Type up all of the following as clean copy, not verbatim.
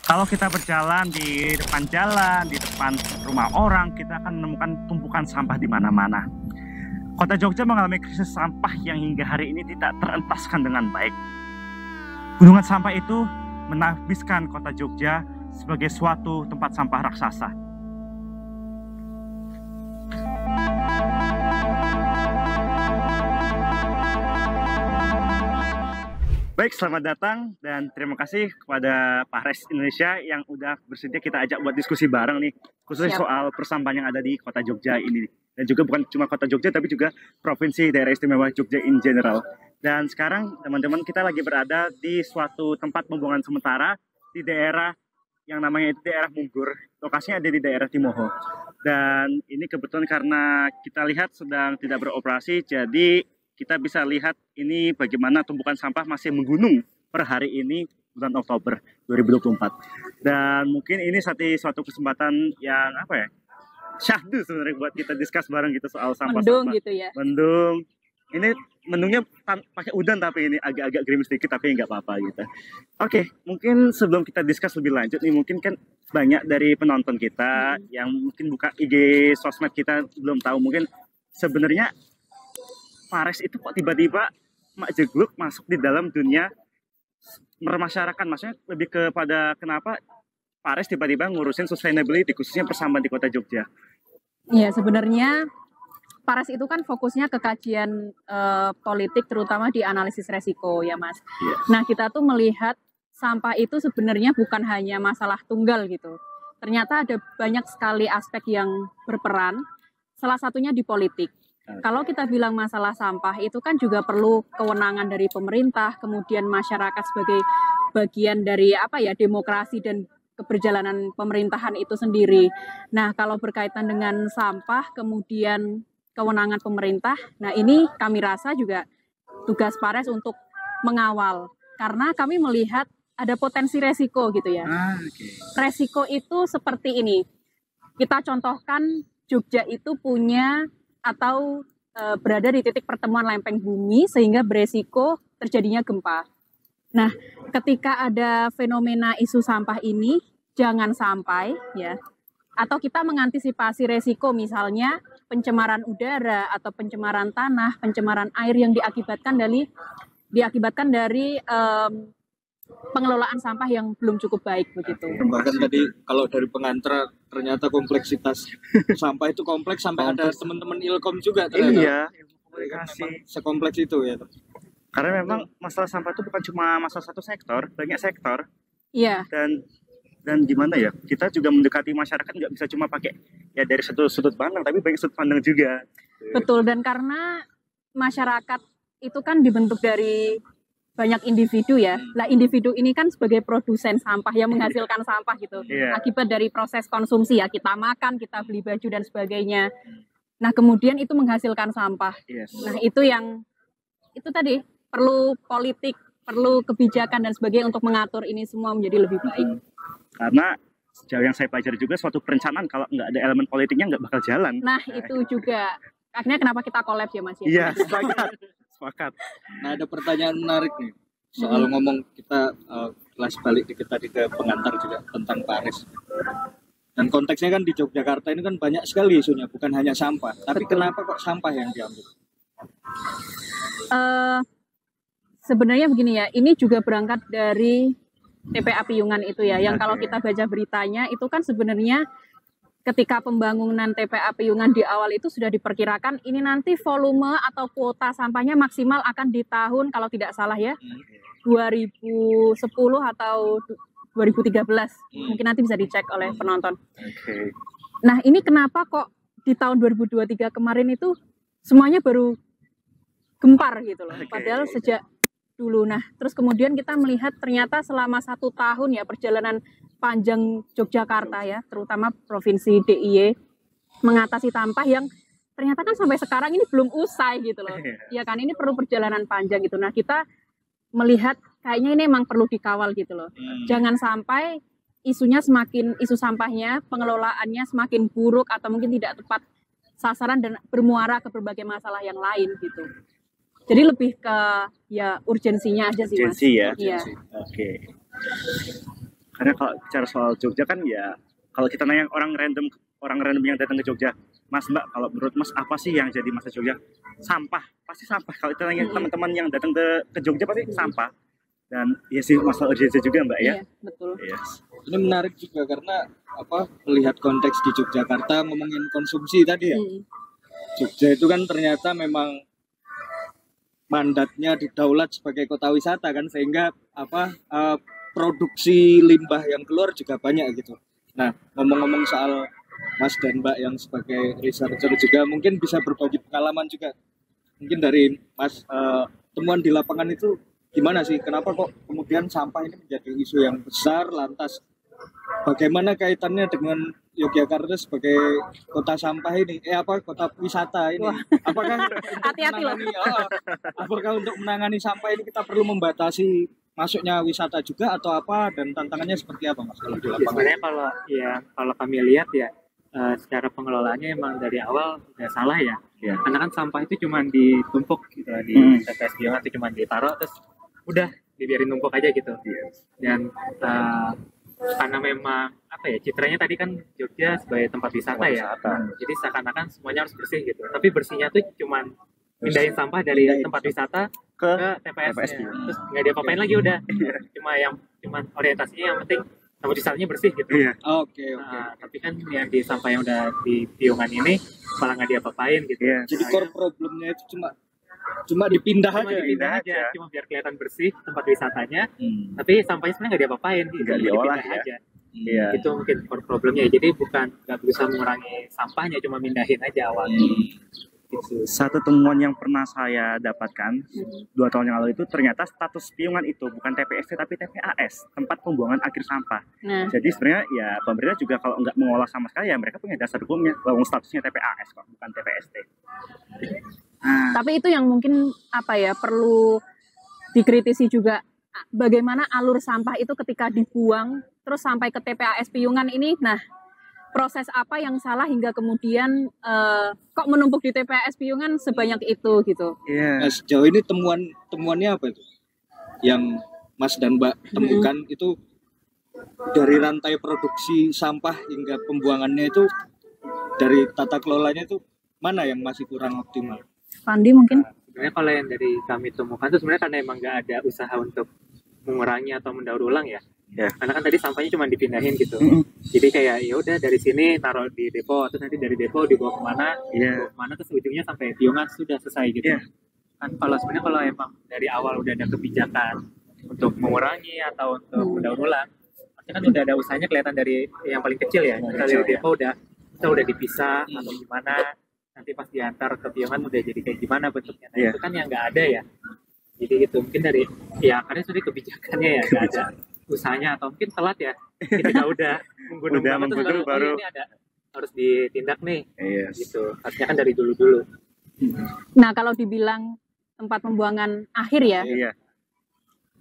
Kalau kita berjalan di depan jalan, di depan rumah orang, kita akan menemukan tumpukan sampah di mana-mana. Kota Jogja mengalami krisis sampah yang hingga hari ini tidak terentaskan dengan baik. Gunungan sampah itu menahbiskan kota Jogja sebagai suatu tempat sampah raksasa. Baik, selamat datang dan terima kasih kepada Pares Indonesia yang udah bersedia kita ajak buat diskusi bareng nih, khususnya soal persampahan yang ada di kota Jogja ini. Dan juga bukan cuma kota Jogja, tapi juga provinsi daerah istimewa Jogja in general. Dan sekarang teman-teman kita lagi berada di suatu tempat pembuangan sementara di daerah yang namanya itu daerah Munggur. Lokasinya ada di daerah Timoho. Dan ini kebetulan karena kita lihat sedang tidak beroperasi, jadi kita bisa lihat ini bagaimana tumpukan sampah masih menggunung per hari ini bulan Oktober 2024. Dan mungkin ini suatu kesempatan yang syahdu sebenarnya buat kita discuss bareng gitu soal sampah. Mendung gitu ya. Mendung. Ini mendungnya pakai udan tapi ini agak-agak gerimis sedikit tapi nggak apa-apa gitu. Oke, mungkin sebelum kita discuss lebih lanjut nih, mungkin kan banyak dari penonton kita yang mungkin buka IG sosmed kita belum tahu mungkin sebenarnya Pares itu kok tiba-tiba Mak Jegluk masuk di dalam dunia bermasyarakat, maksudnya lebih kepada kenapa Pares tiba-tiba ngurusin sustainability khususnya persampahan di kota Jogja. Iya, sebenarnya Pares itu kan fokusnya ke kajian politik, terutama di analisis resiko ya Mas. Nah, kita tuh melihat sampah itu sebenarnya bukan hanya masalah tunggal gitu. Ternyata ada banyak sekali aspek yang berperan, salah satunya di politik. Kalau kita bilang masalah sampah itu kan juga perlu kewenangan dari pemerintah, kemudian masyarakat sebagai bagian dari demokrasi dan keberjalanan pemerintahan itu sendiri. Nah, kalau berkaitan dengan sampah, kemudian kewenangan pemerintah, nah ini kami rasa juga tugas Pares untuk mengawal. Karena kami melihat ada potensi resiko gitu ya. Resiko itu seperti ini. Kita contohkan Jogja itu punya atau berada di titik pertemuan lempeng bumi sehingga beresiko terjadinya gempa. Nah, ketika ada fenomena isu sampah ini, jangan sampai atau kita mengantisipasi resiko misalnya pencemaran udara atau pencemaran tanah, pencemaran air yang diakibatkan dari pengelolaan sampah yang belum cukup baik begitu. Bahkan tadi kalau dari pengantar ternyata kompleksitas sampah itu kompleks sampai ada teman-teman Ilkom juga ternyata. Iya, komunikasi sekompleks itu ya. Karena memang masalah sampah itu bukan cuma masalah satu sektor, banyak sektor. Iya. Dan gimana ya? Kita juga mendekati masyarakat nggak bisa cuma pakai dari satu sudut pandang, tapi banyak sudut pandang juga. Betul, dan karena masyarakat itu kan dibentuk dari banyak individu ya. Lah individu ini kan sebagai produsen sampah yang menghasilkan sampah gitu. Akibat dari proses konsumsi ya, kita makan, kita beli baju dan sebagainya. Nah, kemudian itu menghasilkan sampah. Nah, itu tadi perlu politik, perlu kebijakan dan sebagainya untuk mengatur ini semua menjadi lebih baik. Karena sejauh yang saya pelajari juga suatu perencanaan kalau nggak ada elemen politiknya nggak bakal jalan. Nah, itu juga. Akhirnya kenapa kita collab ya Mas ya? Iya, sepakat. Nah, ada pertanyaan menarik nih soal ngomong kita kelas balik dikit tadi ke pengantar juga tentang Pares. Dan konteksnya kan di Yogyakarta ini kan banyak sekali isunya, bukan hanya sampah. Tapi kenapa kok sampah yang diambil? Sebenarnya begini ya, ini juga berangkat dari TPA Piyungan itu ya, yang kalau kita baca beritanya itu kan sebenarnya ketika pembangunan TPA Piyungan di awal itu sudah diperkirakan ini nanti volume atau kuota sampahnya maksimal akan di tahun kalau tidak salah ya 2010 atau 2013. Mungkin nanti bisa dicek oleh penonton. Nah, ini kenapa kok di tahun 2023 kemarin itu semuanya baru gempar gitu loh. Padahal sejak dulu. Nah, terus kemudian kita melihat ternyata selama 1 tahun ya perjalanan panjang Yogyakarta ya, terutama Provinsi DIY mengatasi sampah yang ternyata kan sampai sekarang ini belum usai gitu loh. Ya kan, ini perlu perjalanan panjang gitu. Nah, kita melihat kayaknya ini memang perlu dikawal gitu loh. Jangan sampai isu sampahnya, pengelolaannya semakin buruk atau mungkin tidak tepat sasaran dan bermuara ke berbagai masalah yang lain gitu. Jadi lebih ke urgensinya aja sih Mas. Urgensi ya. Iya. Oke. Karena kalau bicara soal Jogja kan ya, kalau kita nanya orang random yang datang ke Jogja, Mas Mbak, kalau menurut Mas apa sih yang jadi masalah Jogja? Sampah, pasti sampah. Kalau kita nanya teman-teman yang datang ke Jogja pasti sampah. Dan ya sih masalah urgensi juga Mbak ya. Iya, betul. Yes. Ini menarik juga karena melihat konteks di Yogyakarta ngomongin konsumsi tadi ya. Jogja itu kan ternyata memang mandatnya didaulat sebagai kota wisata kan, sehingga produksi limbah yang keluar juga banyak gitu. Nah, ngomong-ngomong soal Mas dan Mbak yang sebagai researcher juga mungkin bisa berbagi pengalaman juga. Mungkin dari Mas, temuan di lapangan itu gimana sih? Kenapa kok kemudian sampah ini menjadi isu yang besar? Lantas bagaimana kaitannya dengan Yogyakarta sebagai kota sampah ini? Kota wisata ini? Apakah Hati-hati loh. Apakah untuk menangani sampah ini kita perlu membatasi masuknya wisata juga atau apa, dan tantangannya seperti apa Mas kalau di lapangan? Sebenarnya kalau kami lihat ya, secara pengelolaannya emang dari awal udah salah ya. Karena kan sampah itu cuma ditumpuk gitu di TPS Piungan, itu cuma ditaruh terus udah dibiarin numpuk aja gitu. Dan karena memang citranya tadi kan Jogja sebagai tempat wisata ya, jadi seakan-akan semuanya harus bersih gitu. Tapi bersihnya tuh cuma pindahin sampah dari tempat wisata ke TPS-nya. Terus nggak diapa-apain lagi udah. Cuma orientasinya yang penting tempat wisatanya bersih gitu. Oke. Tapi kan yang di sampah yang udah di Piungan ini malah nggak diapa-apain gitu. Jadi core problemnya itu cuma dipindah aja. Cuma biar kelihatan bersih tempat wisatanya. Tapi sampahnya sebenarnya nggak diapa-apain, nggak diolah aja. Itu mungkin core problemnya. Jadi bukan nggak berusaha mengurangi sampahnya, cuma mindahin aja awalnya. Gitu. Satu temuan yang pernah saya dapatkan 2 tahun yang lalu itu ternyata status Piungan itu bukan TPST tapi TPAS, tempat pembuangan akhir sampah. Jadi sebenarnya ya pemerintah juga kalau nggak mengolah sama sekali ya mereka punya dasar hukumnya bahwa statusnya TPAS kok, bukan TPST. Tapi itu yang mungkin perlu dikritisi juga, bagaimana alur sampah itu ketika dibuang terus sampai ke TPAS Piungan ini. Nah, proses apa yang salah hingga kemudian kok menumpuk di TPAS Piungan sebanyak itu gitu? Nah, sejauh ini temuannya apa itu? Yang Mas dan Mbak temukan itu dari rantai produksi sampah hingga pembuangannya itu, dari tata kelolanya itu mana yang masih kurang optimal? Pandi mungkin? Sebenarnya kalau yang dari kami temukan itu sebenarnya karena emang nggak ada usaha untuk mengurangi atau mendaur ulang ya. Karena kan tadi sampahnya cuma dipindahin gitu. Jadi kayak ya udah dari sini taruh di depo, terus nanti dari depo dibawa kemana, terus ujungnya sampai Piungan sudah selesai gitu. Kan sebenarnya kalau emang dari awal udah ada kebijakan untuk mengurangi atau untuk mendaur ulang, pasti kan udah ada usahanya kelihatan dari yang paling kecil ya. Dari depo kita udah dipisah atau gimana, nanti pas diantar ke Piungan udah jadi kayak gimana bentuknya. Nah, itu kan yang nggak ada ya. Jadi itu mungkin dari karena sudah kebijakannya ya nggak ada usahanya, atau mungkin telat ya, kita udah menggunung baru ini ada harus ditindak nih. Gitu harusnya kan dari dulu. Nah, kalau dibilang tempat pembuangan akhir ya,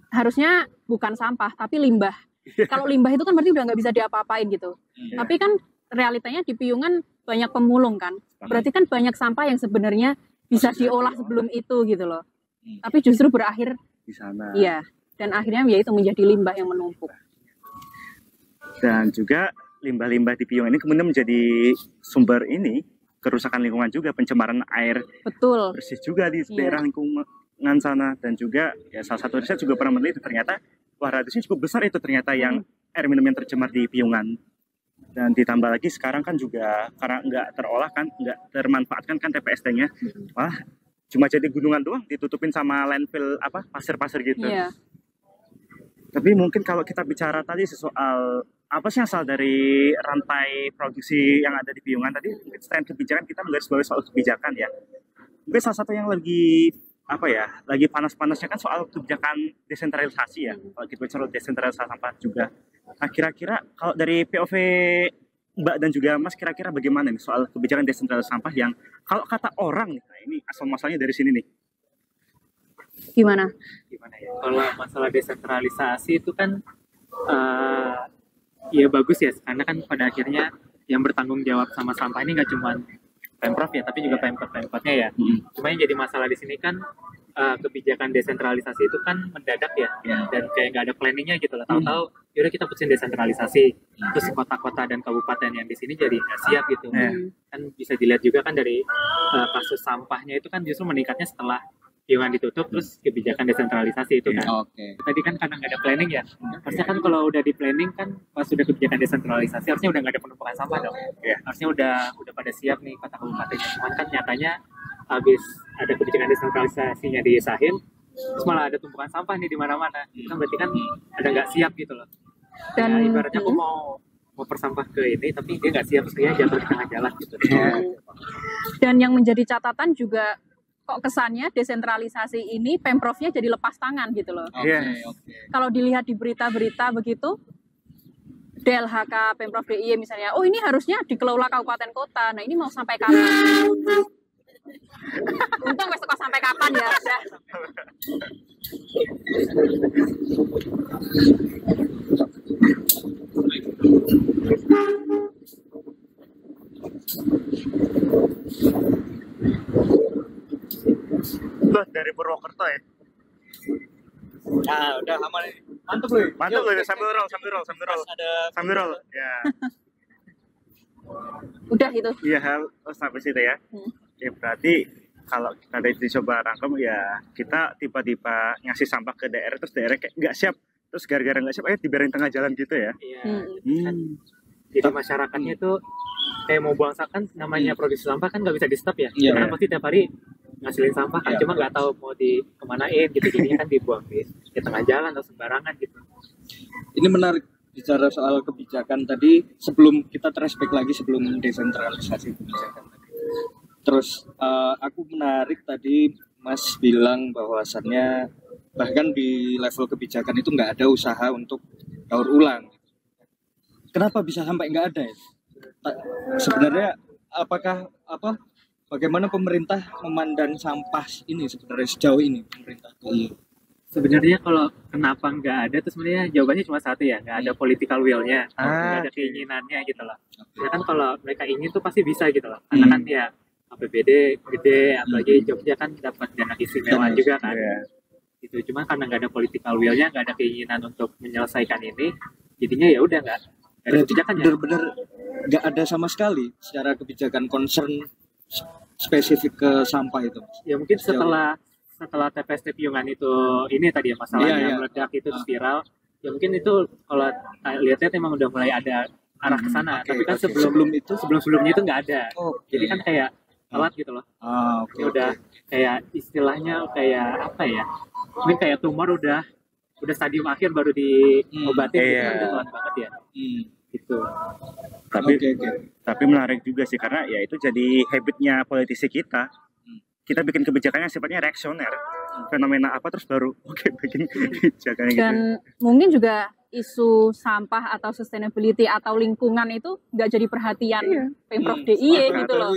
harusnya bukan sampah tapi limbah. Kalau limbah itu kan berarti udah nggak bisa diapa-apain gitu. Tapi kan realitanya di Piungan banyak pemulung kan, berarti kan banyak sampah yang sebenarnya bisa diolah sebelum itu gitu loh. Tapi justru berakhir di sana. Iya. Dan akhirnya ya itu menjadi limbah yang menumpuk. Dan juga limbah-limbah di Piungan ini kemudian menjadi sumber kerusakan lingkungan juga, pencemaran air. Betul. Bersih juga di daerah lingkungan sana. Dan juga ya salah satu riset juga pernah meneliti ternyata radiusnya cukup besar itu ternyata yang air minum yang tercemar di Piungan. Dan ditambah lagi sekarang kan juga karena nggak terolah kan, nggak termanfaatkan kan TPST-nya. Wah, cuma jadi gunungan doang ditutupin sama landfill pasir-pasir gitu. Tapi mungkin kalau kita bicara tadi soal apa sih asal dari rantai produksi yang ada di Piungan tadi, mungkin selain kebijakan kita menggarisbawahi soal kebijakan ya. Mungkin salah satu yang lagi lagi panas-panasnya kan soal kebijakan desentralisasi ya. Kalau kita bicara desentralisasi sampah juga. Nah, kira-kira kalau dari POV Mbak dan juga Mas, kira-kira bagaimana nih soal kebijakan desentralisasi sampah yang kalau kata orang nih, nah ini asal masalahnya dari sini nih. Gimana ya? Kalau masalah desentralisasi itu kan ya bagus ya, karena kan pada akhirnya yang bertanggung jawab sama sampah ini nggak cuma Pemprov ya, tapi juga Pemkot-Pemkotnya ya. Cuma yang jadi masalah di sini kan kebijakan desentralisasi itu kan mendadak ya, dan kayak nggak ada planningnya gitu lah. Tahu-tahu yaudah kita putusin desentralisasi, terus kota-kota dan kabupaten yang di sini jadi nggak siap gitu. Kan bisa dilihat juga kan dari kasus sampahnya itu kan justru meningkatnya setelah piungan ditutup, terus kebijakan desentralisasi itu kan. Tadi kan karena nggak ada planning ya, harusnya kan kalau udah di planning kan pas sudah kebijakan desentralisasi harusnya udah nggak ada penumpukan sampah dong. Harusnya udah pada siap nih kota kabupatennya. Cuman kan nyatanya habis ada kebijakan desentralisasinya disahin, terus malah ada tumpukan sampah nih di mana-mana. Itu kan berarti kan ada nggak siap gitu loh. Dan ibaratnya aku mau persampah ke ini, tapi dia nggak siap, terus dia jatuh di tengah jalan gitu. Dan yang menjadi catatan juga, kok kesannya desentralisasi ini Pemprovnya jadi lepas tangan gitu loh. Kalau dilihat di berita-berita begitu, DLHK, Pemprov DIY misalnya, oh ini harusnya dikelola kabupaten kota, nah ini mau sampai kapan? Untung wes kok sampai kapan ya, udah. Loh, dari Purwokerto ya? Nah, udah aman ini. Mantap loh. Mantap loh, sambil roll. Ya. Udah gitu. Iya, sampai situ ya. Ya berarti kalau kita coba rangkum ya, kita tiba-tiba ngasih sampah ke daerah, terus daerah kayak nggak siap, terus gara-gara nggak siap, ayo dibiarin tengah jalan gitu ya. Jadi masyarakatnya itu kayak mau buang sampah kan, namanya produksi sampah kan nggak bisa di stop ya. Karena pasti tiap hari ngasilin sampah kan, cuma nggak tahu mau kemanain gitu, jadinya kan dibuang di tengah jalan atau sembarangan gitu. Ini menarik bicara soal kebijakan tadi, sebelum kita flashback lagi sebelum desentralisasi kebijakan tadi. Terus aku menarik tadi Mas bilang bahwasannya bahkan di level kebijakan itu nggak ada usaha untuk daur ulang. Kenapa bisa sampai nggak ada ya? Sebenarnya bagaimana pemerintah memandang sampah ini sebenarnya sejauh ini pemerintah? Sebenarnya kalau kenapa nggak ada tuh sebenarnya jawabannya cuma satu ya, nggak ada political will-nya, nggak ada keinginannya gitu loh. Ya kan kalau mereka ingin tuh pasti bisa gitu loh, karena kan ya APBD gede, apalagi Jogja kan dapat dana istimewa juga kan. Itu cuma karena nggak ada political will-nya, nggak ada keinginan untuk menyelesaikan ini, jadinya ya udah nggak ada kebijakannya. Benar-benar nggak ada sama sekali secara kebijakan concern spesifik ke sampah itu. Ya mungkin setelah TPS Piungan itu ini tadi ya masalahnya meledak itu viral, ya mungkin itu kalau lihat-lihat emang udah mulai ada arah ke sana. Tapi kan sebelumnya itu nggak ada. Jadi kan kayak telat gitu loh. Udah kayak istilahnya kayak apa ya? Mungkin kayak tumor udah stadium akhir baru diobatin, gitu kan udah telat banget ya. Gitu. Tapi menarik juga sih, karena ya itu jadi habitnya politisi kita. Kita bikin kebijakannya sifatnya reaksioner, fenomena apa terus baru bikin kebijakannya gitu. Dan mungkin juga isu sampah atau sustainability atau lingkungan itu nggak jadi perhatian Pemprov DIY gitu loh.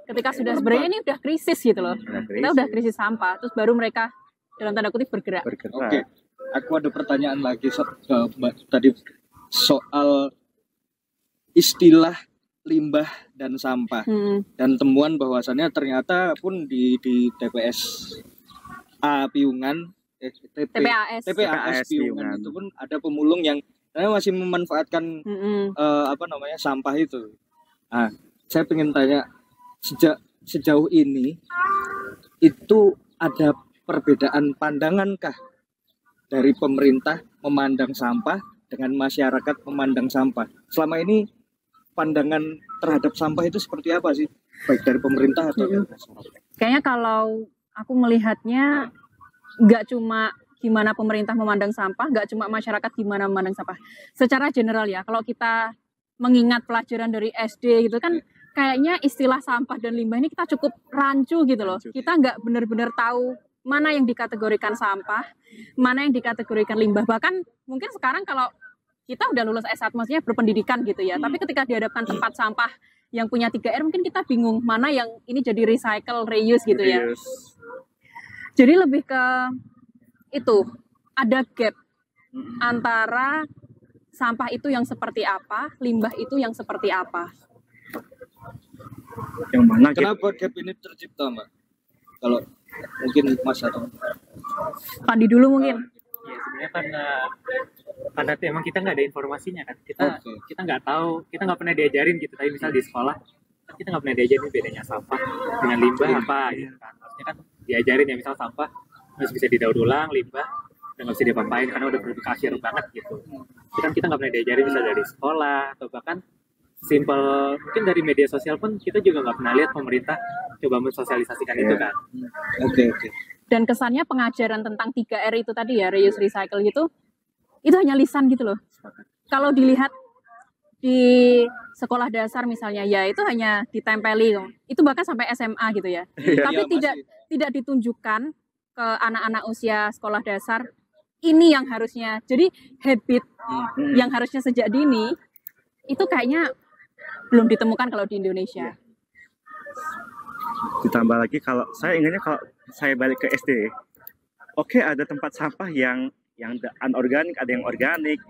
Ketika sudah sebenarnya ini udah krisis gitu loh. Kita udah krisis sampah, terus baru mereka dalam tanda kutip bergerak. Aku ada pertanyaan lagi tadi soal istilah limbah dan sampah dan temuan bahwasannya ternyata pun di TPS Piungan TPAS Piungan itu pun ada pemulung yang masih memanfaatkan sampah itu. Nah, saya ingin tanya, sejauh ini itu ada perbedaan pandangankah dari pemerintah memandang sampah dengan masyarakat memandang sampah? Selama ini pandangan terhadap sampah itu seperti apa sih, baik dari pemerintah atau dari masyarakat? Kayaknya kalau aku melihatnya nggak cuma gimana pemerintah memandang sampah, nggak cuma masyarakat gimana memandang sampah. Secara general ya, kalau kita mengingat pelajaran dari SD gitu kan, kayaknya istilah sampah dan limbah ini kita cukup rancu gitu loh. Kita nggak benar-benar tahu mana yang dikategorikan sampah, mana yang dikategorikan limbah. Bahkan mungkin sekarang kalau kita udah lulus S1, maksudnya berpendidikan gitu ya. Tapi ketika dihadapkan tempat sampah yang punya 3R, mungkin kita bingung mana yang ini jadi recycle, reuse gitu ya. Jadi lebih ke itu, ada gap antara sampah itu yang seperti apa, limbah itu yang seperti apa. Yang mana kenapa gap ini tercipta, Mbak? Kalau mungkin Mas atau Pandi dulu mungkin. ya sebenarnya karena emang kita nggak ada informasinya kan, kita nggak tahu, kita nggak pernah diajarin gitu. Tapi misal di sekolah kita nggak pernah diajarin bedanya sampah dengan limbah apa gitu kan. Harusnya kan diajarin ya, misal sampah harus bisa didaur ulang, limbah udah nggak bisa diapa-apain karena udah produk akhir banget gitu. Tapi kan kita nggak pernah diajarin misal dari sekolah, atau bahkan simpel mungkin dari media sosial pun kita juga nggak pernah lihat pemerintah coba mensosialisasikan itu kan. Oke. Dan kesannya pengajaran tentang 3R itu tadi ya, reuse, recycle gitu, itu hanya lisan gitu loh. Kalau dilihat di sekolah dasar misalnya, ya itu hanya ditempeli, itu bahkan sampai SMA gitu ya. Tapi tidak ditunjukkan ke anak-anak usia sekolah dasar, ini yang harusnya, jadi habit yang harusnya sejak dini, itu kayaknya belum ditemukan kalau di Indonesia. Ditambah lagi kalau saya ingatnya kalau saya balik ke SD, oke, ada tempat sampah yang anorganik, ada yang organik.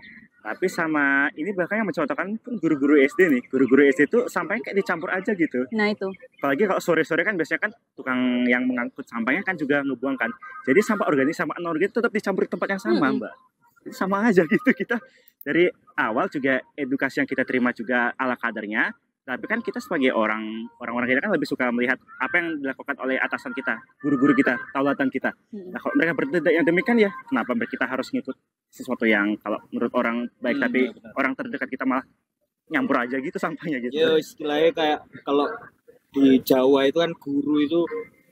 Tapi sama ini bahkan yang mencontohkan pun guru-guru SD nih. Guru-guru SD itu sampahnya kayak dicampur aja gitu. Nah itu. Apalagi kalau sore-sore kan biasanya kan tukang yang mengangkut sampahnya kan juga ngebuang kan. Jadi sampah organik sama anorganik tetap dicampur di tempat yang sama, Mbak. Jadi sama aja gitu, kita dari awal juga edukasi yang kita terima juga ala kadarnya. Tapi kan kita sebagai orang-orang kita kan lebih suka melihat apa yang dilakukan oleh atasan kita, guru-guru kita, taulatan kita. Nah kalau mereka bertindak yang demikian ya, kenapa kita harus ngikut sesuatu yang kalau menurut orang baik, tapi orang terdekat kita malah nyampur aja gitu sampahnya gitu. Ya istilahnya kayak kalau di Jawa itu kan guru itu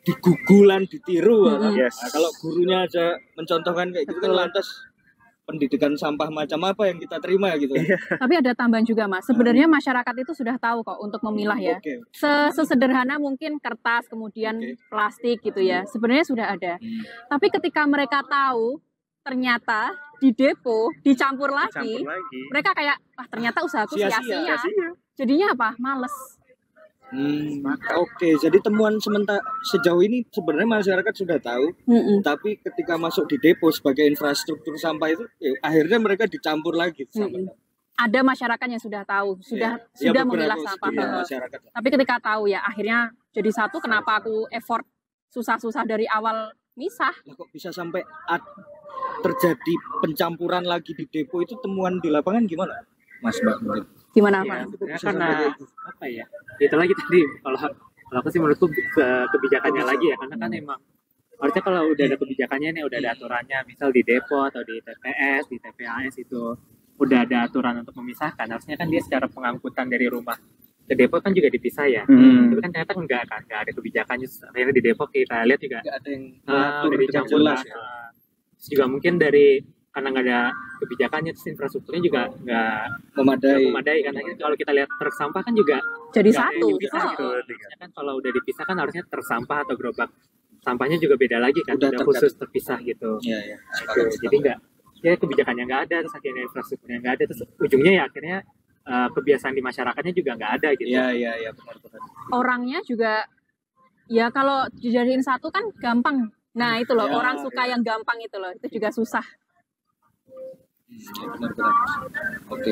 digugulan, ditiru. Yes. Nah, kalau gurunya aja mencontohkan kayak gitu kan lantas pendidikan sampah macam apa yang kita terima gitu. Tapi ada tambahan juga Mas, sebenarnya masyarakat itu sudah tahu kok untuk memilah ya. Sesederhana mungkin kertas, kemudian plastik gitu ya, sebenarnya sudah ada. Tapi ketika mereka tahu ternyata di depo dicampur lagi. Mereka kayak, wah ternyata usahaku sia-sia. Jadinya apa? Males. Oke, jadi temuan sementara sejauh ini sebenarnya masyarakat sudah tahu, tapi ketika masuk di depo sebagai infrastruktur sampah itu, akhirnya mereka dicampur lagi. Ada masyarakat yang sudah tahu, sudah memilah sampah. Tapi ketika tahu ya, akhirnya jadi satu. Kenapa aku effort susah-susah dari awal misah? Kok bisa sampai terjadi pencampuran lagi di depo? Itu temuan di lapangan gimana, Mas Mbak? Gimana ya, Pak? Karena apa ya? Itu lagi tadi kalau aku sih menurutku kebijakannya lagi ya, karena kan emang harusnya kalau udah ada kebijakannya nih, udah ada aturannya, misal di depo atau di TPS, di TPAS itu udah ada aturan untuk memisahkan. Harusnya kan dia secara pengangkutan dari rumah ke depo kan juga dipisah ya. Tapi kan ternyata enggak ada kebijakannya. Akhirnya di depo kita lihat juga enggak ada yang udah dicampur jelas ya. Juga mungkin karena nggak ada kebijakannya, terus infrastrukturnya juga nggak memadai kan. Akhirnya kalau kita lihat truk sampah kan juga jadi satu gitu. Kan kalau udah dipisah kan harusnya truk sampah atau gerobak sampahnya juga beda lagi kan, udah khusus terpisah gitu. Iya. Jadi nggak, ya kebijakannya nggak ada, terus akhirnya infrastrukturnya nggak ada, terus ujungnya ya akhirnya kebiasaan di masyarakatnya juga nggak ada gitu. Iya benar. Orangnya juga ya kalau dijadiin satu kan gampang. Nah itu loh, orang suka yang gampang itu loh, itu juga susah. Benar. Oke,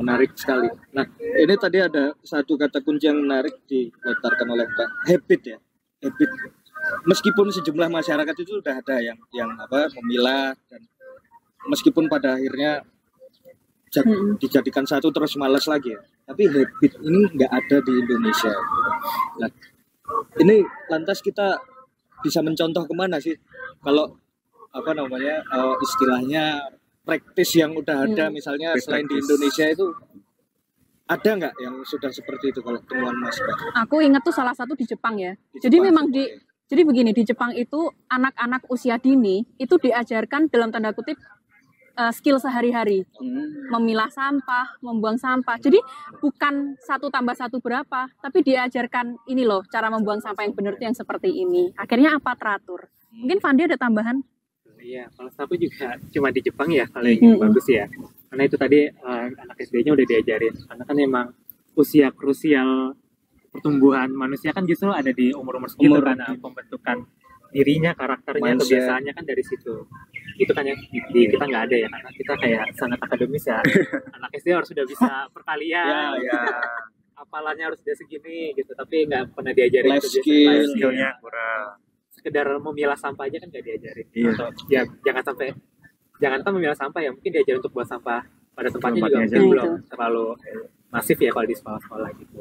menarik sekali. Nah, ini tadi ada satu kata kunci yang menarik dilontarkan oleh Pak, habit ya. Habit. Meskipun sejumlah masyarakat itu sudah ada yang memilah, dan meskipun pada akhirnya dijadikan satu terus malas lagi ya. Tapi habit ini nggak ada di Indonesia. Nah, ini lantas kita bisa mencontoh kemana sih? Kalau istilahnya praktis yang udah ada, misalnya selain di Indonesia itu ada nggak yang sudah seperti itu kalau temuan Mas Mbak? Aku ingat tuh salah satu di Jepang ya. Jadi memang jadi begini, di Jepang itu anak-anak usia dini itu diajarkan dalam tanda kutip skill sehari-hari, memilah sampah, membuang sampah. Jadi bukan 1 tambah 1 berapa, tapi diajarkan ini loh cara membuang sampah yang benar tuh yang seperti ini. Akhirnya apa teratur? Mungkin Fandi ada tambahan? Iya, kalau aku juga cuma di Jepang ya kalau yang bagus ya. Karena itu tadi anak SD-nya udah diajarin. Karena kan memang usia krusial pertumbuhan manusia kan justru ada di umur-umur segitu, karena pembentukan dirinya, karakternya, kebiasaannya kan dari situ. Itu kan yang di kita nggak ada ya, karena kita kayak sangat akademis ya. Anak SD harus sudah bisa perkalian. Hafalannya harus udah segini gitu, tapi nggak pernah diajarin life skillnya kurang. Sekedar memilah sampah aja kan nggak diajarin. Atau ya jangan sampai jangankan memilah sampah ya, mungkin diajar untuk buang sampah pada tempatnya juga Tempatnya mungkin aja. belum terlalu masif ya kalau di sekolah-sekolah gitu.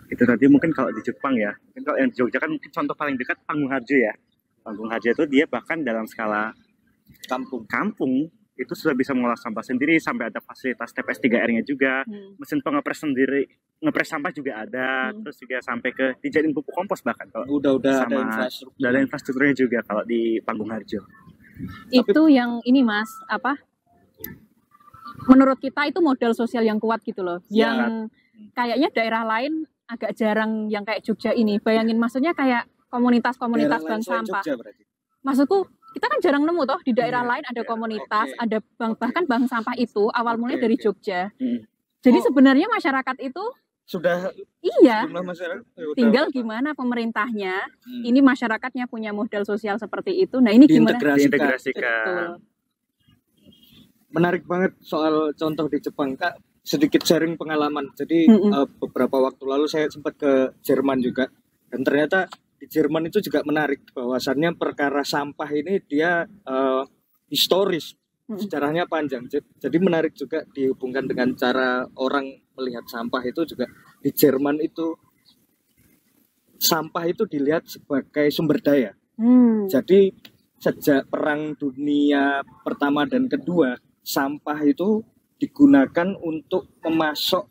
Itu tadi mungkin kalau di Jepang ya, mungkin kalau yang di Jogja kan mungkin contoh paling dekat Panggung Harjo ya. Panggung Harjo itu dia bahkan dalam skala kampung itu sudah bisa mengolah sampah sendiri, sampai ada fasilitas TPS 3R-nya juga, mesin pengepres sendiri, ngepres sampah juga ada, terus juga sampai ke dijadiin pupuk kompos bahkan kalau udah ada sama infrastruktur. udah ada infrastrukturnya juga kalau di Panggung Harjo. Itu yang ini Mas, apa? Menurut kita itu modal sosial yang kuat gitu loh. Ya. Yang kayaknya daerah lain agak jarang yang kayak Jogja ini. Bayangin maksudnya kayak komunitas-komunitas Daerah lain bank selain sampah. Jogja berarti. Maksudku kita kan jarang nemu toh di daerah lain ada Iya. komunitas, Oke. ada bank, bahkan bank sampah itu awal mulanya Oke, dari oke. Jogja. Hmm. Jadi Oh. sebenarnya masyarakat itu Sudah iya, jumlah masyarakat ya udah tinggal apa. gimana pemerintahnya, Hmm. ini masyarakatnya punya modal sosial seperti itu. Nah ini gimana? Diintegrasikan. Betul. Menarik banget soal contoh di Jepang, Kak. Sedikit sharing pengalaman. Jadi beberapa waktu lalu saya sempat ke Jerman juga, dan ternyata di Jerman itu juga menarik bahwasannya perkara sampah ini dia historis, sejarahnya panjang. Jadi menarik juga dihubungkan dengan cara orang melihat sampah itu juga di Jerman itu sampah itu dilihat sebagai sumber daya. Jadi sejak Perang Dunia Pertama dan Kedua, sampah itu digunakan untuk memasok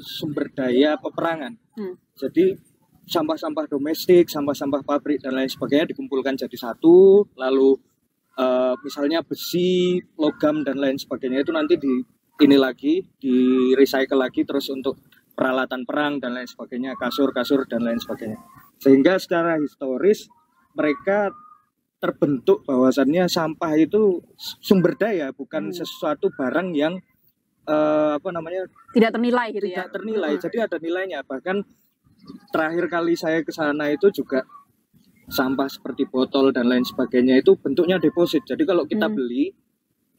sumber daya peperangan. Jadi sampah-sampah domestik, sampah-sampah pabrik dan lain sebagainya dikumpulkan jadi satu, lalu misalnya besi, logam dan lain sebagainya itu nanti di recycle lagi terus untuk peralatan perang dan lain sebagainya, kasur-kasur dan lain sebagainya. Sehingga secara historis mereka terbentuk bahwasannya sampah itu sumber daya, bukan sesuatu barang yang Tidak ternilai gitu ya. tidak ternilai. Jadi ada nilainya. Bahkan terakhir kali saya ke sana itu juga sampah seperti botol dan lain sebagainya itu bentuknya deposit. Jadi kalau kita beli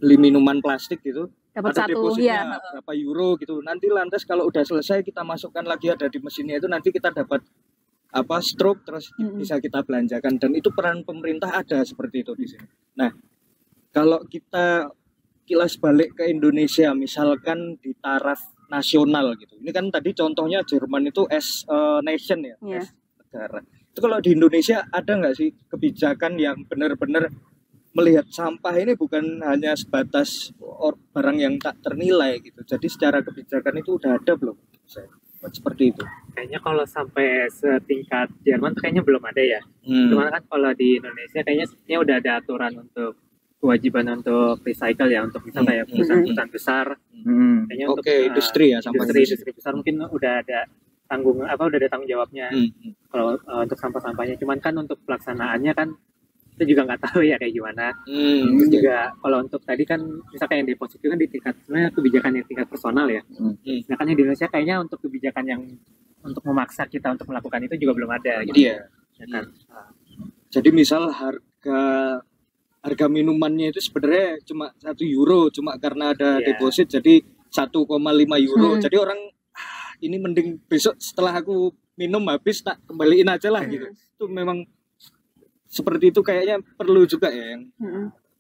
minuman plastik gitu, Dapat ada satu, depositnya ya. berapa euro gitu. Nanti lantas kalau udah selesai kita masukkan lagi ada di mesinnya itu, nanti kita dapat stroke terus bisa kita belanjakan, dan itu peran pemerintah ada seperti itu di sini. Nah, kalau kita kilas balik ke Indonesia, misalkan di taraf nasional gitu. Ini kan tadi contohnya Jerman itu as nation ya, Iya. as negara. Itu kalau di Indonesia ada nggak sih kebijakan yang benar-benar melihat sampah ini bukan hanya sebatas barang yang tak ternilai gitu. Jadi secara kebijakan itu udah ada belum? Seperti itu. Kayaknya kalau sampai setingkat Jerman tuh kayaknya belum ada ya. Cuman kan kalau di Indonesia kayaknya sebenarnya udah ada aturan untuk kewajiban untuk recycle ya, untuk misalnya kayak perusahaan-perusahaan besar. Kayaknya untuk Industri ya, sampah industri besar mungkin udah ada udah ada tanggung jawabnya kalau untuk sampah-sampahnya. Cuman kan untuk pelaksanaannya kan kita juga nggak tahu ya kayak gimana. Terus juga kalau untuk tadi kan misalkan yang deposit itu kan di tingkat sebenarnya kebijakan yang tingkat personal ya. Nah kan yang di Indonesia kayaknya untuk kebijakan yang untuk memaksa kita untuk melakukan itu juga belum ada gitu. Iya. Ya kan? Jadi misal harga minumannya itu sebenarnya cuma 1 euro, cuma karena ada deposit jadi 1,5 euro. Jadi orang ini mending besok setelah aku minum habis tak kembaliin aja lah gitu. Itu memang seperti itu, kayaknya perlu juga ya yang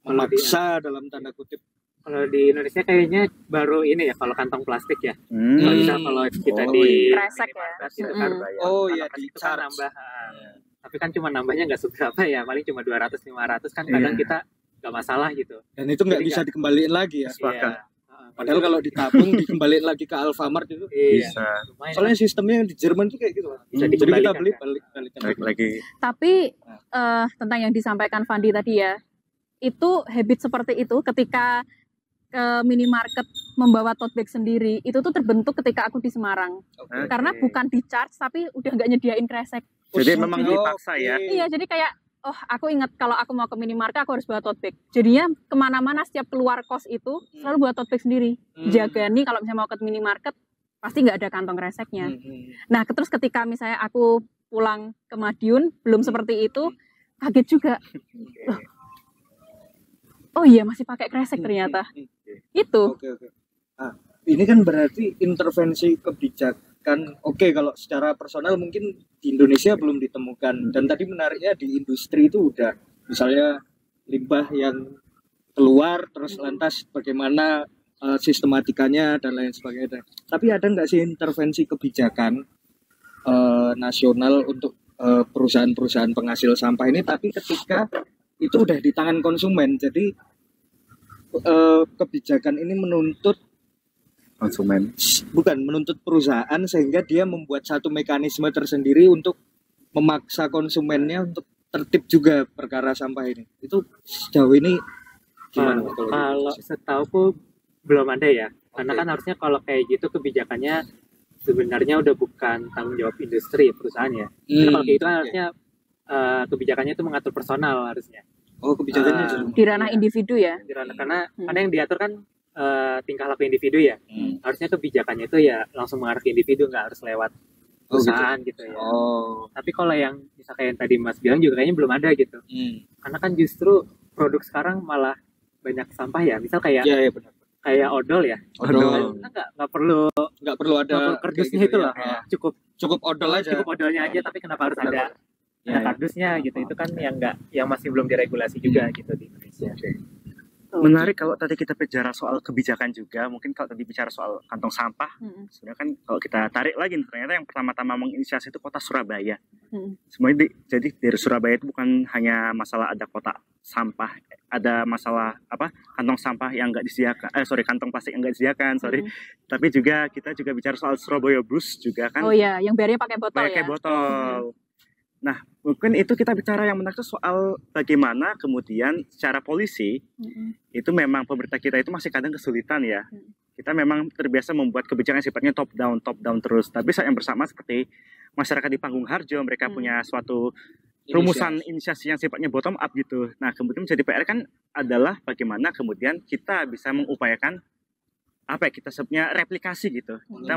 memaksa dalam tanda kutip. Kalau di Indonesia kayaknya baru ini ya kalau kantong plastik ya. Kalau kita di Kresek ya. minimarket gitu kan. Oh iya, Kantong plastik di itu kan charge. nambah. Tapi kan cuma nambahnya nggak seberapa ya, paling cuma 200-500 kan kadang kita nggak masalah gitu. Dan itu nggak Jadi bisa dikembaliin lagi ya. Iya. Padahal kalau ditabung dikembaliin lagi ke Alfamart itu. Iya. Lumayan. Soalnya sistemnya di Jerman tuh kayak gitu. Bisa Jadi kita dikembalikan, beli kan? balik lagi. Tapi tentang yang disampaikan Fandi tadi ya, itu habit seperti itu ketika ke minimarket membawa tote bag sendiri, itu tuh terbentuk ketika aku di Semarang. Karena bukan di charge tapi udah nggak nyediain kresek. Jadi memang dipaksa ya. Iya, jadi kayak aku ingat kalau aku mau ke minimarket aku harus bawa tote bag. Jadinya kemana-mana setiap keluar kos itu selalu bawa tote bag sendiri. Jaga nih kalau misalnya mau ke minimarket pasti nggak ada kantong kreseknya. Nah terus ketika misalnya aku pulang ke Madiun belum seperti itu, kaget juga. Loh, oh iya masih pakai kresek ternyata. Itu. Oke. Nah, ini kan berarti intervensi kebijakan. Oke, kalau secara personal mungkin di Indonesia belum ditemukan. Dan tadi menariknya di industri itu udah, misalnya limbah yang keluar, terus lantas bagaimana sistematikanya dan lain sebagainya. Tapi ada nggak sih intervensi kebijakan nasional untuk perusahaan-perusahaan penghasil sampah ini, tapi ketika itu udah di tangan konsumen, jadi kebijakan ini menuntut konsumen, bukan menuntut perusahaan, sehingga dia membuat satu mekanisme tersendiri untuk memaksa konsumennya untuk tertib juga perkara sampah ini. Itu sejauh ini gimana? Kalau setauku belum ada ya, karena kan harusnya kalau kayak gitu kebijakannya sebenarnya udah bukan tanggung jawab industri perusahaannya. Jadi kalau kayak itu kan harusnya kebijakannya itu mengatur personal harusnya. Oh, kebijakannya Di ranah individu ya. Di ranah, karena yang diatur kan tingkah laku individu ya. Harusnya kebijakannya itu ya langsung mengarah ke individu, nggak harus lewat perusahaan gitu ya. Tapi kalau yang misalnya yang tadi Mas bilang juga kayaknya belum ada gitu. Karena kan justru produk sekarang malah banyak sampah ya. Misal kayak benar. Kayak odol ya. Odol. Nggak perlu ada kardusnya gitu itu loh. ya. Cukup odol aja. Cukup odolnya aja, tapi kenapa harus ada kardusnya gitu? Itu kan yang masih belum diregulasi juga gitu di Indonesia. Menarik kalau tadi kita bicara soal kebijakan juga, mungkin kalau tadi bicara soal kantong sampah, sebenarnya kan kalau kita tarik lagi, ternyata yang pertama-tama menginisiasi itu kota Surabaya. Semuanya jadi dari Surabaya itu bukan hanya masalah ada kota sampah, ada masalah kantong sampah yang nggak disediakan, kantong plastik yang nggak disediakan, tapi juga kita juga bicara soal Surabaya Bus juga kan. Oh iya, yang bayarnya pakai botol pakai botol. Nah, mungkin itu kita bicara yang menarik soal bagaimana kemudian secara polisi itu memang pemerintah kita itu masih kadang kesulitan ya. Kita memang terbiasa membuat kebijakan sifatnya top down terus. Tapi saat yang bersama seperti masyarakat di Panggung Harjo, mereka punya suatu rumusan inisiasi yang sifatnya bottom up gitu. Nah, kemudian menjadi PR kan adalah bagaimana kemudian kita bisa mengupayakan kita sebutnya replikasi gitu. Kita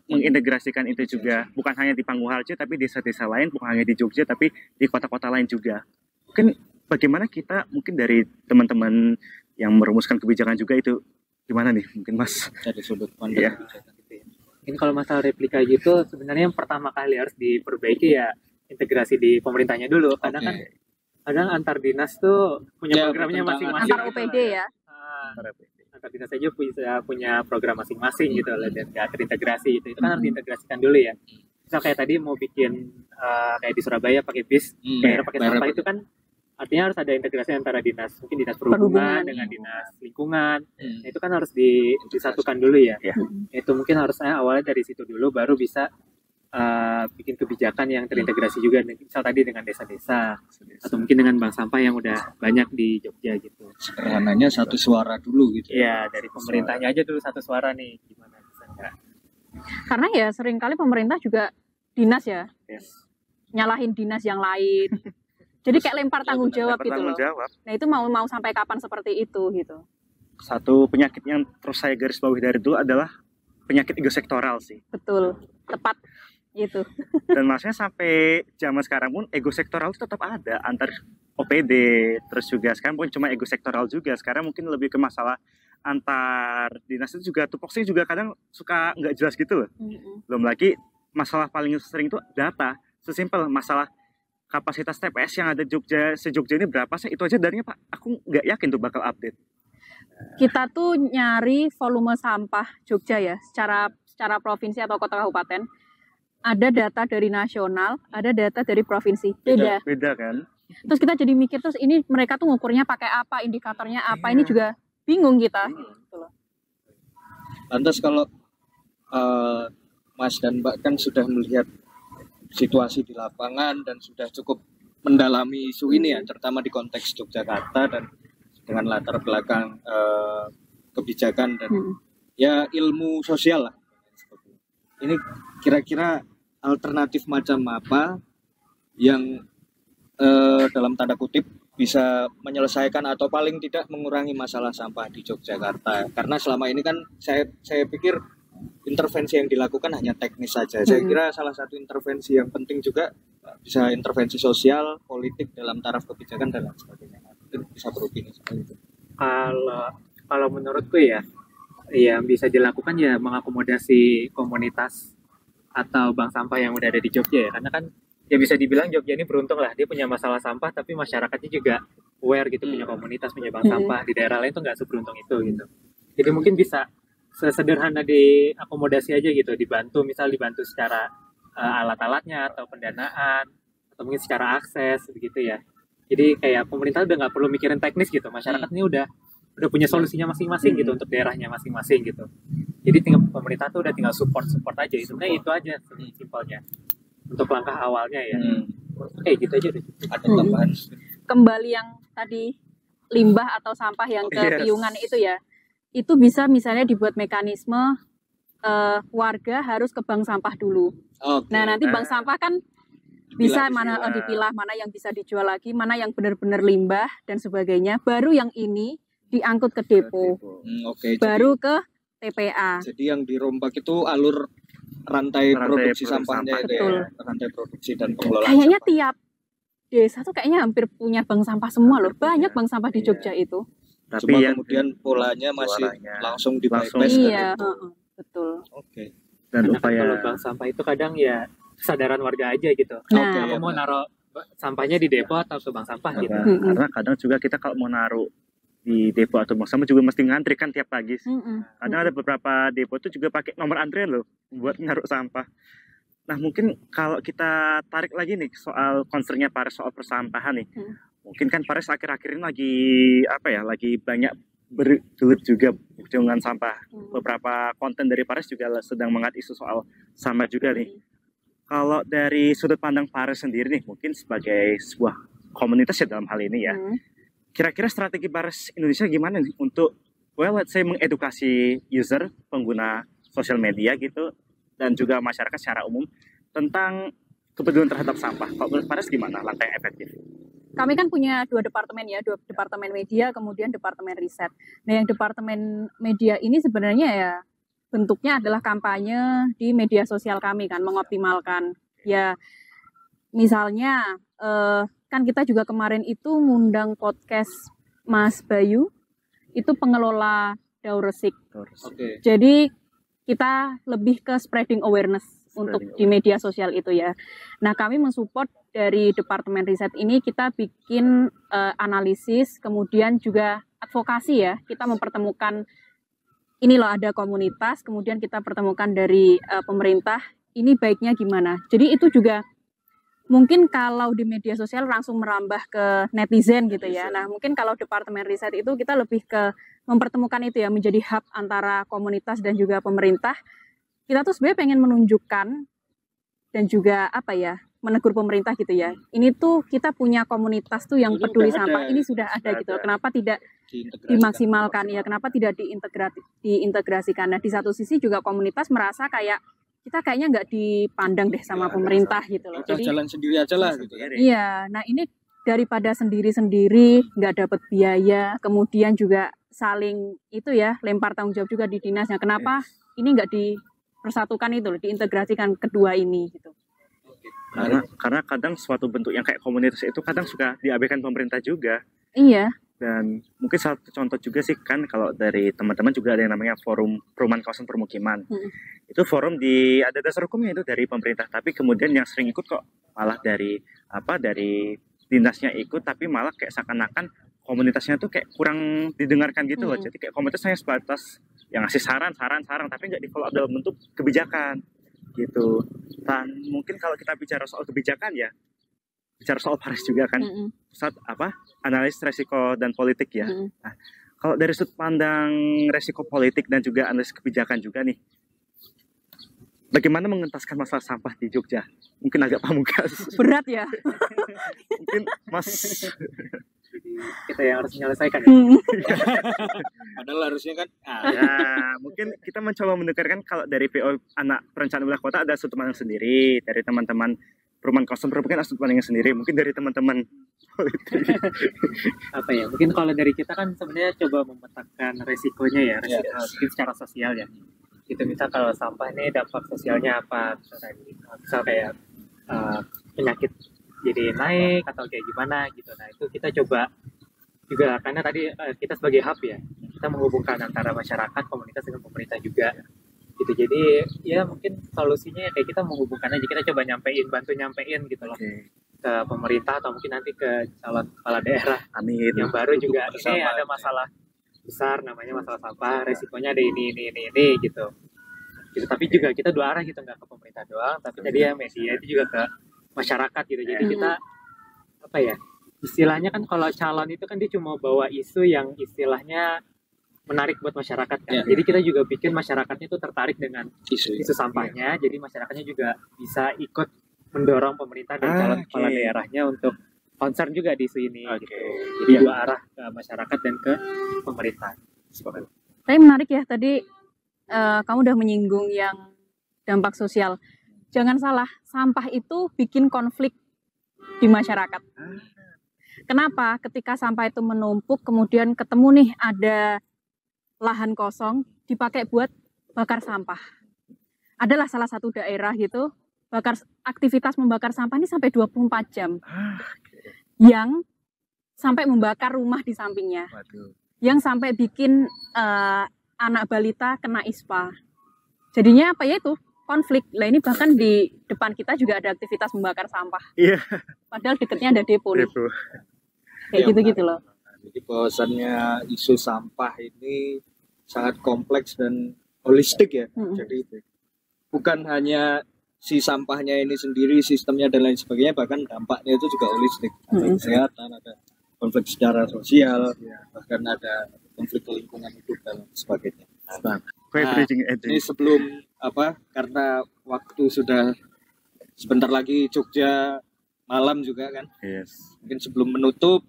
mengintegrasikan itu juga, bukan hanya di Panggung Harjo tapi di desa-desa lain, bukan hanya di Jogja tapi di kota-kota lain juga. Mungkin bagaimana kita mungkin dari teman-teman yang merumuskan kebijakan juga itu gimana nih mungkin Mas dari sudut pandang kebijakan gitu ya. Mungkin kalau masalah replika gitu sebenarnya yang pertama kali harus diperbaiki ya integrasi di pemerintahnya dulu, karena kan kadang antar dinas tuh punya programnya masing-masing. Antar OPD ya. Antar dinas saja punya program masing-masing gitu loh, dan nggak terintegrasi itu kan harus diintegrasikan dulu ya. Misal kayak tadi mau bikin kayak di Surabaya pakai bis, daerah pakai sampah, itu kan artinya harus ada integrasi antara dinas, mungkin dinas perhubungan dengan dinas lingkungan. Nah, itu kan harus disatukan dulu ya. Itu mungkin harus awalnya dari situ dulu, baru bisa bikin kebijakan yang terintegrasi juga, misal tadi dengan desa-desa atau mungkin dengan bank sampah yang udah banyak di Jogja gitu. Sederhananya satu suara dulu gitu. Iya, dari pemerintahnya aja dulu satu suara nih, gimana bisa enggak? Karena ya seringkali pemerintah juga dinas ya, nyalahin dinas yang lain. Jadi kayak lempar tanggung jawab gitu loh. Nah itu mau sampai kapan seperti itu gitu. Satu penyakit yang terus saya garis bawahi dari dulu adalah penyakit ego sektoral sih. Betul, tepat gitu. Dan maksudnya sampai zaman sekarang pun ego sektoral itu tetap ada antar OPD, terus juga sekarang pun cuma ego sektoral juga. Sekarang mungkin lebih ke masalah antar dinas itu juga tupoksinya juga kadang suka nggak jelas gitu loh. Belum lagi masalah paling sering itu data. Sesimpel masalah kapasitas TPS yang ada se-Jogja ini berapa sih? Itu aja darinya Pak, aku nggak yakin tuh bakal update. Kita tuh nyari volume sampah Jogja ya, secara provinsi atau kota kabupaten. Ada data dari nasional, ada data dari provinsi. Beda kan? Terus kita jadi mikir, terus ini mereka tuh ngukurnya pakai apa, indikatornya apa, ini juga bingung kita. Lantas kalau Mas dan Mbak kan sudah melihat situasi di lapangan dan sudah cukup mendalami isu ini ya, terutama di konteks Yogyakarta dan dengan latar belakang kebijakan dan ya ilmu sosial lah. Ini kira-kira alternatif macam apa yang dalam tanda kutip bisa menyelesaikan atau paling tidak mengurangi masalah sampah di Yogyakarta? Karena selama ini kan saya pikir intervensi yang dilakukan hanya teknis saja. Saya kira salah satu intervensi yang penting juga bisa intervensi sosial, politik dalam taraf kebijakan dan lain sebagainya. Mungkin bisa beropini seperti itu. Kalau menurutku ya, yang bisa dilakukan ya mengakomodasi komunitas atau bank sampah yang udah ada di Jogja ya. Karena kan ya bisa dibilang Jogja ini beruntung lah, dia punya masalah sampah tapi masyarakatnya juga aware gitu, punya komunitas, punya bank sampah. Di daerah lain tuh nggak seberuntung itu gitu. Jadi mungkin bisa sesederhana diakomodasi aja gitu, dibantu secara alat-alatnya atau pendanaan atau mungkin secara akses begitu ya. Jadi kayak pemerintah udah nggak perlu mikirin teknis gitu, masyarakat ini udah punya solusinya masing-masing gitu untuk daerahnya masing-masing gitu. Jadi tinggal pemerintah tuh udah tinggal support aja, sebenarnya itu aja simpelnya untuk langkah awalnya ya. Kayak gitu aja deh. Ada tambahan. Kembali yang tadi limbah atau sampah yang ke piungan itu ya, itu bisa misalnya dibuat mekanisme warga harus ke bank sampah dulu. Nah nanti bank sampah kan bisa mana dipilah, mana yang bisa dijual lagi, mana yang benar-benar limbah dan sebagainya. Baru yang ini diangkut ke depo, baru ke TPA. Jadi yang dirombak itu alur rantai produksi sampahnya itu ya, rantai produksi dan pengelolaan. Kayaknya tiap desa tuh kayaknya hampir punya bank sampah semua loh. Banyak bank sampah di Jogja itu. Tapi yang kemudian polanya masih langsung di bypass. Iya, betul. Dan kalau bank sampah itu kadang ya kesadaran warga aja gitu. Aku mau naruh sampahnya di depo atau ke bank sampah gitu. Karena kadang juga kita kalau mau naruh di depo atau bank sampah juga mesti ngantri kan tiap pagi. Kadang ada beberapa depo itu juga pakai nomor antrian loh buat naruh sampah. Nah mungkin kalau kita tarik lagi nih soal concernnya Pares soal persampahan nih. Mungkin kan Pares akhir-akhir ini lagi banyak bergelut juga dengan sampah. Beberapa konten dari Pares juga sedang mengangkat isu soal sampah juga nih. Kalau dari sudut pandang Pares sendiri nih, mungkin sebagai sebuah komunitas ya dalam hal ini ya. Kira-kira strategi Pares Indonesia gimana nih untuk let's say mengedukasi user, pengguna sosial media gitu, dan juga masyarakat secara umum tentang kepedulian terhadap sampah. Kalau menurut Pares gimana langkah yang efektif? Kami kan punya dua departemen ya, departemen media, kemudian departemen riset. Nah yang departemen media ini sebenarnya ya bentuknya adalah kampanye di media sosial kami kan, mengoptimalkan. Ya misalnya kan kita juga kemarin itu ngundang podcast Mas Bayu, itu pengelola Daur Resik. Jadi kita lebih ke spreading awareness untuk di media sosial itu ya. Nah kami mensupport dari departemen riset ini, kita bikin analisis, kemudian juga advokasi ya. Kita mempertemukan ini loh ada komunitas, kemudian kita pertemukan dari pemerintah, ini baiknya gimana. Jadi itu juga mungkin kalau di media sosial langsung merambah ke netizen gitu ya. Nah mungkin kalau departemen riset itu kita lebih ke mempertemukan itu ya, menjadi hub antara komunitas dan juga pemerintah. Kita tuh sebenarnya pengen menunjukkan dan juga menegur pemerintah gitu ya. Ini tuh kita punya komunitas tuh yang peduli sampah, ini sudah ada gitu. Kenapa tidak dimaksimalkan ya? Kenapa tidak diintegrasikan? Nah di satu sisi juga komunitas merasa kayak kita kayaknya nggak dipandang deh sama pemerintah gitu loh. Jadi jalan sendiri aja lah gitu. Iya, nah ini daripada sendiri-sendiri nggak dapat biaya, kemudian juga saling itu ya lempar tanggung jawab juga di dinasnya. Kenapa ini nggak dipersatukan itu loh, diintegrasikan kedua ini gitu. Karena kadang suatu bentuk yang kayak komunitas itu kadang suka diabaikan pemerintah juga. Iya. Dan mungkin satu contoh juga sih kan kalau dari teman-teman juga ada yang namanya forum perumahan kawasan permukiman. Itu forum ada dasar hukumnya itu dari pemerintah, tapi kemudian yang sering ikut kok malah dari dinasnya ikut, tapi malah kayak seakan-akan komunitasnya tuh kayak kurang didengarkan gitu loh. Jadi kayak komunitasnya sebatas yang ngasih saran, tapi nggak di follow up dalam bentuk kebijakan gitu. Dan mungkin kalau kita bicara soal kebijakan ya, bicara soal Pares juga kan, pusat analisis resiko dan politik ya. Nah, kalau dari sudut pandang resiko politik dan juga analisis kebijakan juga nih, bagaimana mengentaskan masalah sampah di Jogja? Mungkin agak pamungkas. Berat ya. Mungkin Mas kita yang harus menyelesaikan ya. Padahal harusnya kan ya, mungkin kita mencoba mendengarkan kalau dari PO anak perencanaan wilayah kota ada sudut pandang sendiri, dari teman-teman perumahan kawasan permukiman ada sudut pandangnya sendiri, mungkin dari teman-teman politik. Mungkin kalau dari kita kan sebenarnya coba memetakan resikonya ya, mungkin secara sosial ya. Gitu, misal kalau sampah ini dampak sosialnya apa, misal kayak penyakit jadi naik atau kayak gimana gitu. Nah itu kita coba juga, karena tadi kita sebagai hub ya, kita menghubungkan antara masyarakat, komunitas dengan pemerintah juga gitu. Jadi ya mungkin solusinya kayak kita menghubungkan aja, kita coba bantu nyampein gitu loh. ke pemerintah atau mungkin nanti ke calon kepala daerah Amin. yang baru juga, ini bersama. ada masalah besar namanya masalah sampah, resikonya ada ini gitu. Tapi juga kita dua arah gitu, nggak ke pemerintah doang, tapi tadi ya media itu juga ke masyarakat gitu. Jadi kita apa ya, istilahnya kan kalau calon itu kan dia cuma bawa isu yang istilahnya menarik buat masyarakat kan. Jadi kita juga bikin masyarakatnya itu tertarik dengan isu sampahnya. Jadi masyarakatnya juga bisa ikut mendorong pemerintah dan calon kepala daerahnya untuk concern juga di isu ini gitu. Jadi dua arah, ke masyarakat dan ke pemerintah. Tapi menarik ya tadi kamu udah menyinggung yang dampak sosial. Jangan salah, sampah itu bikin konflik di masyarakat. Kenapa? Ketika sampah itu menumpuk, kemudian ketemu nih ada lahan kosong dipakai buat bakar sampah. Adalah salah satu daerah gitu, aktivitas membakar sampah ini sampai 24 jam. Yang sampai membakar rumah di sampingnya. Yang sampai bikin anak balita kena ISPA. Jadinya apa ya itu? Konflik. Lah ini bahkan di depan kita juga ada aktivitas membakar sampah. Iya. Padahal dekatnya ada depo nih. Kayak gitu-gitu loh. Jadi bahwasannya isu sampah ini sangat kompleks dan holistik ya. Jadi bukan hanya si sampahnya ini sendiri, sistemnya dan lain sebagainya, bahkan dampaknya itu juga holistik. Ada kesehatan, ada konflik secara sosial, bahkan ada konflik lingkungan hidup dan sebagainya. Ini sebelum karena waktu sudah sebentar lagi Jogja malam juga kan. Mungkin sebelum menutup,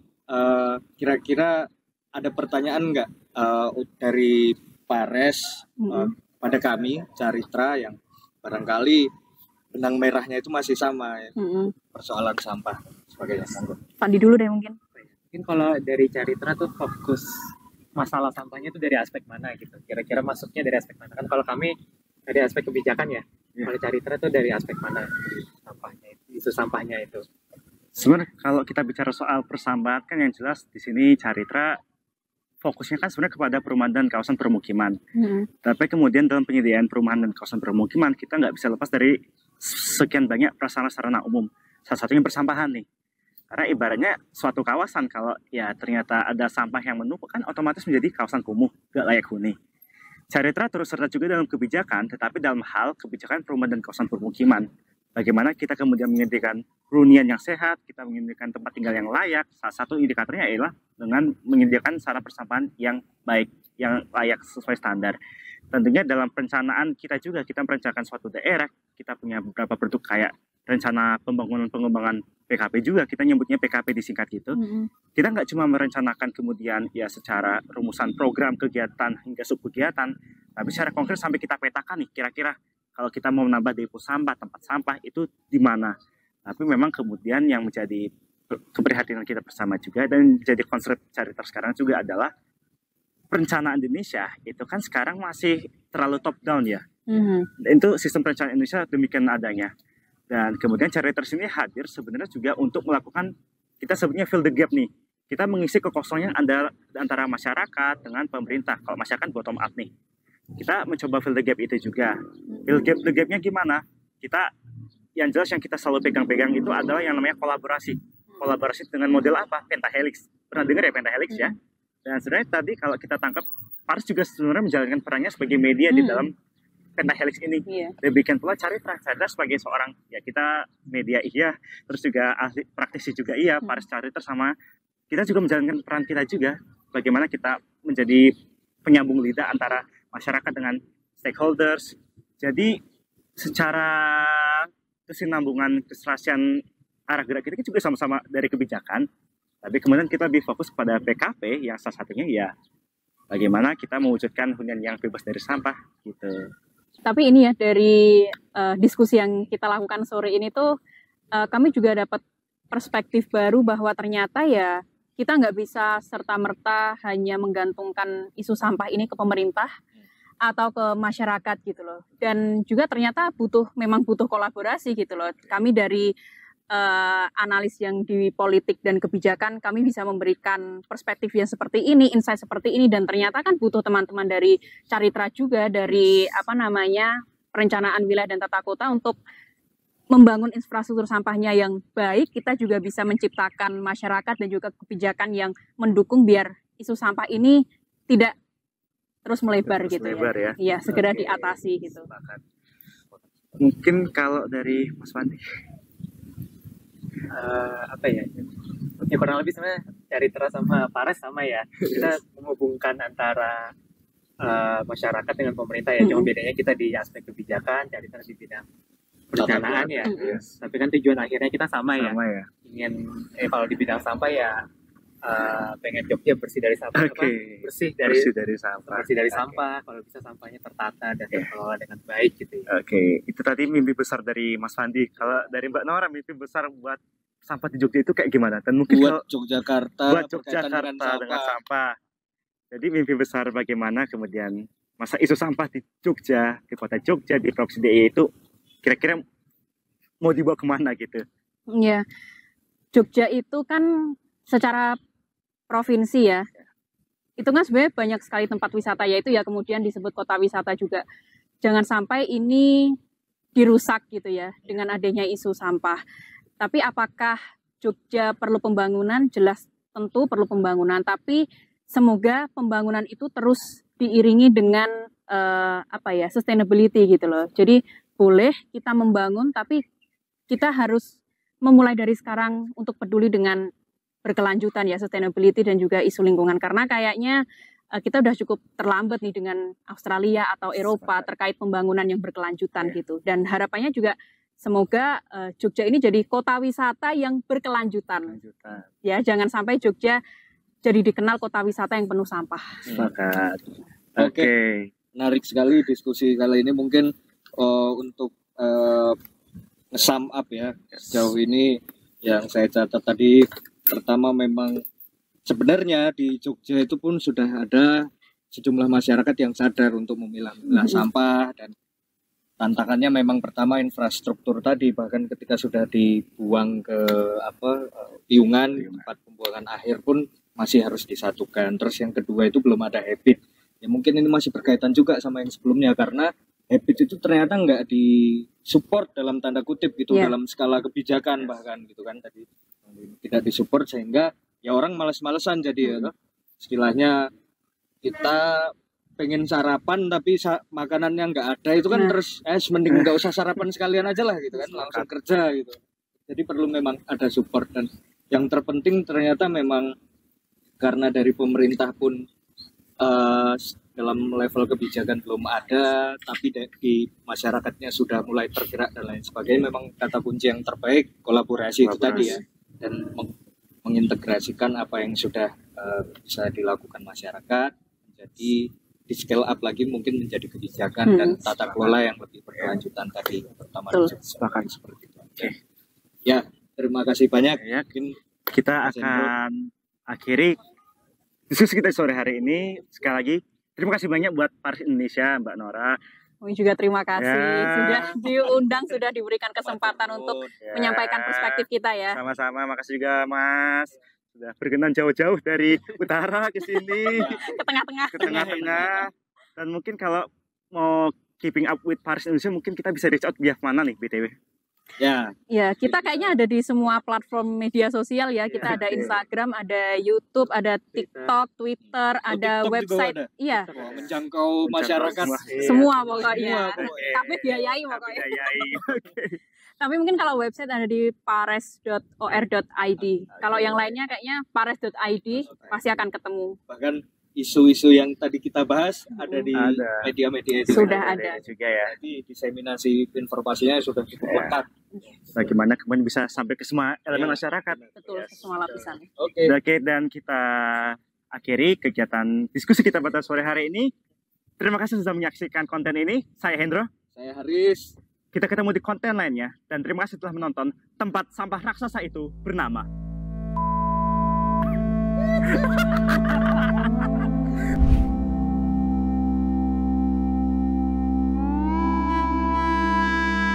kira-kira ada pertanyaan nggak dari Pares pada kami Caritra yang barangkali benang merahnya itu masih sama ya, persoalan sampah sebagainya. Pandi dulu deh mungkin. Mungkin kalau dari Caritra tuh fokus masalah sampahnya itu dari aspek mana gitu. Kira-kira masuknya dari aspek mana? Kan kalau kami dari aspek kebijakan ya. Kalau Caritra tuh dari aspek mana sampahnya itu, isu sampahnya itu? Sebenarnya kalau kita bicara soal persampahan kan yang jelas di sini Caritra fokusnya kan sebenarnya kepada perumahan dan kawasan permukiman. Tapi kemudian dalam penyediaan perumahan dan kawasan permukiman kita nggak bisa lepas dari sekian banyak prasarana sarana umum. Salah satunya persampahan nih. Karena ibaratnya suatu kawasan kalau ya ternyata ada sampah yang menumpuk kan otomatis menjadi kawasan kumuh, gak layak huni. Caritra terus serta juga dalam kebijakan, tetapi dalam hal kebijakan perumahan dan kawasan permukiman. Bagaimana kita kemudian menyediakan hunian yang sehat, kita menyediakan tempat tinggal yang layak. Salah satu indikatornya adalah dengan menyediakan sarana persampahan yang baik, yang layak sesuai standar. Tentunya dalam perencanaan kita juga, kita merencanakan suatu daerah, kita punya beberapa produk kayak rencana pengembangan PKP juga, kita nyebutnya PKP disingkat gitu. Kita nggak cuma merencanakan kemudian ya secara rumusan program kegiatan hingga subkegiatan, tapi secara konkret sampai kita petakan nih kira-kira kalau kita mau menambah depo sampah, tempat sampah itu di mana. Tapi memang kemudian yang menjadi keprihatinan kita bersama juga dan jadi konsep Caritra sekarang juga adalah perencanaan Indonesia itu kan sekarang masih terlalu top down ya. Itu sistem perencanaan Indonesia demikian adanya. Dan kemudian Caritra sini hadir sebenarnya juga untuk melakukan, kita sebutnya fill the gap nih. Kita mengisi kekosongan antara masyarakat dengan pemerintah. Kalau masyarakat bottom up nih. Kita mencoba fill the gap itu juga. Fill the gap-nya gimana? Kita, yang jelas yang kita selalu pegang-pegang itu adalah yang namanya kolaborasi. Kolaborasi dengan model apa? Pentahelix. Pernah dengar ya Pentahelix ya? Dan sebenarnya tadi kalau kita tangkap, Paris juga sebenarnya menjalankan perannya sebagai media di dalam Pentahelix ini. Demikian pula Caritra sebagai seorang, ya kita media iya, terus juga ahli praktisi juga iya, Paris Caritra sama kita juga menjalankan peran kita juga. Bagaimana kita menjadi penyambung lidah antara masyarakat dengan stakeholders. Jadi secara kesinambungan, keserasian arah gerak kita juga sama-sama dari kebijakan. Tapi kemudian kita lebih fokus pada PKP yang salah satunya ya bagaimana kita mewujudkan hunian yang bebas dari sampah gitu. Tapi ini ya dari diskusi yang kita lakukan sore ini tuh kami juga dapat perspektif baru bahwa ternyata ya kita nggak bisa serta-merta hanya menggantungkan isu sampah ini ke pemerintah atau ke masyarakat gitu loh. Dan juga ternyata memang butuh kolaborasi gitu loh. Kami dari analis yang di politik dan kebijakan, kami bisa memberikan perspektif yang seperti ini, insight seperti ini, dan ternyata kan butuh teman-teman dari Caritra juga, dari perencanaan wilayah dan tata kota untuk membangun infrastruktur sampahnya yang baik, kita juga bisa menciptakan masyarakat dan juga kebijakan yang mendukung biar isu sampah ini tidak terus melebar Terus gitu melebar ya. Iya, segera Oke. diatasi gitu. Sepakat. Mungkin kalau dari Mas Fandi. Apa ya? Ya kurang lebih sebenarnya Caritra sama Pares sama ya. Kita menghubungkan antara masyarakat dengan pemerintah ya. Cuma bedanya kita di aspek kebijakan, Caritra di bidang perencanaan ya. Yes. Tapi kan tujuan akhirnya kita sama ya. Sama ya. Ingin kalau di bidang sampah ya pengen Jogja bersih dari sampah, Oke. bersih dari sampah. bersih dari Oke. sampah. Kalau bisa sampahnya tertata dan Oke. terkelola dengan baik gitu ya. Oke, itu tadi mimpi besar dari Mas Fandi. Kalau dari Mbak Nora, mimpi besar buat sampah di Jogja itu kayak gimana? Dan mungkin Buat kalau Yogyakarta, buat berkaitan Yogyakarta dengan sampah. sampah. Jadi mimpi besar bagaimana kemudian masa isu sampah di Jogja, di kota Jogja, di Provinsi DIY itu kira-kira mau dibawa kemana gitu? Iya. Jogja itu kan secara provinsi ya. Itu kan sebenarnya banyak sekali tempat wisata, yaitu ya kemudian disebut kota wisata juga. Jangan sampai ini dirusak gitu ya dengan adanya isu sampah. Tapi apakah Jogja perlu pembangunan? Jelas tentu perlu pembangunan, tapi semoga pembangunan itu terus diiringi dengan sustainability gitu loh. Jadi boleh kita membangun, tapi kita harus memulai dari sekarang untuk peduli dengan berkelanjutan ya, sustainability dan juga isu lingkungan, karena kayaknya kita udah cukup terlambat nih dengan Australia atau Eropa terkait pembangunan yang berkelanjutan gitu. Dan harapannya juga semoga Jogja ini jadi kota wisata yang berkelanjutan. Ya, jangan sampai Jogja jadi dikenal kota wisata yang penuh sampah. Sepakat. Oke. Menarik sekali diskusi kali ini. Mungkin untuk nge-sum up ya sejauh ini yang saya catat tadi, pertama memang sebenarnya di Jogja itu pun sudah ada sejumlah masyarakat yang sadar untuk memilah-milah sampah, dan tantangannya memang pertama infrastruktur tadi, bahkan ketika sudah dibuang ke piungan, tempat pembuangan akhir pun masih harus disatukan. Terus yang kedua itu belum ada habit. Ya mungkin ini masih berkaitan juga sama yang sebelumnya, karena habit itu ternyata nggak disupport dalam tanda kutip gitu, dalam skala kebijakan bahkan gitu kan, tadi tidak disupport sehingga ya orang malas-malesan jadi ya, istilahnya kita pengen sarapan tapi makanannya nggak ada itu kan, terus mending nggak usah sarapan sekalian aja lah gitu kan, langsung kerja gitu. Jadi perlu memang ada support, dan yang terpenting ternyata memang karena dari pemerintah pun dalam level kebijakan belum ada, tapi di masyarakatnya sudah mulai tergerak dan lain sebagainya. Memang kata kunci yang terbaik kolaborasi itu tadi ya, dan mengintegrasikan apa yang sudah bisa dilakukan masyarakat menjadi di scale up lagi, mungkin menjadi kebijakan dan tata kelola yang lebih berkelanjutan tadi, pertama sepakat seperti itu. Ya, terima kasih banyak. Ya, kita akan akhiri diskusi kita sore hari ini. Sekali lagi terima kasih banyak buat Pares Indonesia, Mbak Nora. Juga terima kasih sudah diundang, sudah diberikan kesempatan untuk menyampaikan perspektif kita ya. Sama-sama, makasih juga Mas. Sudah berkenan jauh-jauh dari utara ke sini, ke tengah-tengah. Dan mungkin kalau mau keeping up with Pares Indonesia, mungkin kita bisa reach out via mana nih BTW? Ya, kita kayaknya ada di semua platform media sosial ya. Kita ada Instagram, ada YouTube, ada TikTok, Twitter, ada TikTok website. Iya. Menjangkau masyarakat semua pokoknya. Tapi biayai pokoknya. Tapi mungkin kalau website ada di pares.or.id. Kalau yang lainnya kayaknya pares.id pasti akan ketemu. Bahkan isu-isu yang tadi kita bahas ada di media-media itu. Sudah ada juga ya. Jadi diseminasi informasinya sudah cukup lengkap. Bagaimana kemudian bisa sampai ke semua elemen masyarakat. Betul, ke semua lapisan. Oke, dan kita akhiri kegiatan diskusi kita pada sore hari ini. Terima kasih sudah menyaksikan konten ini. Saya Hendro. Saya Haris. Kita ketemu di konten lainnya. Dan terima kasih telah menonton Tempat Sampah Raksasa Itu Bernama.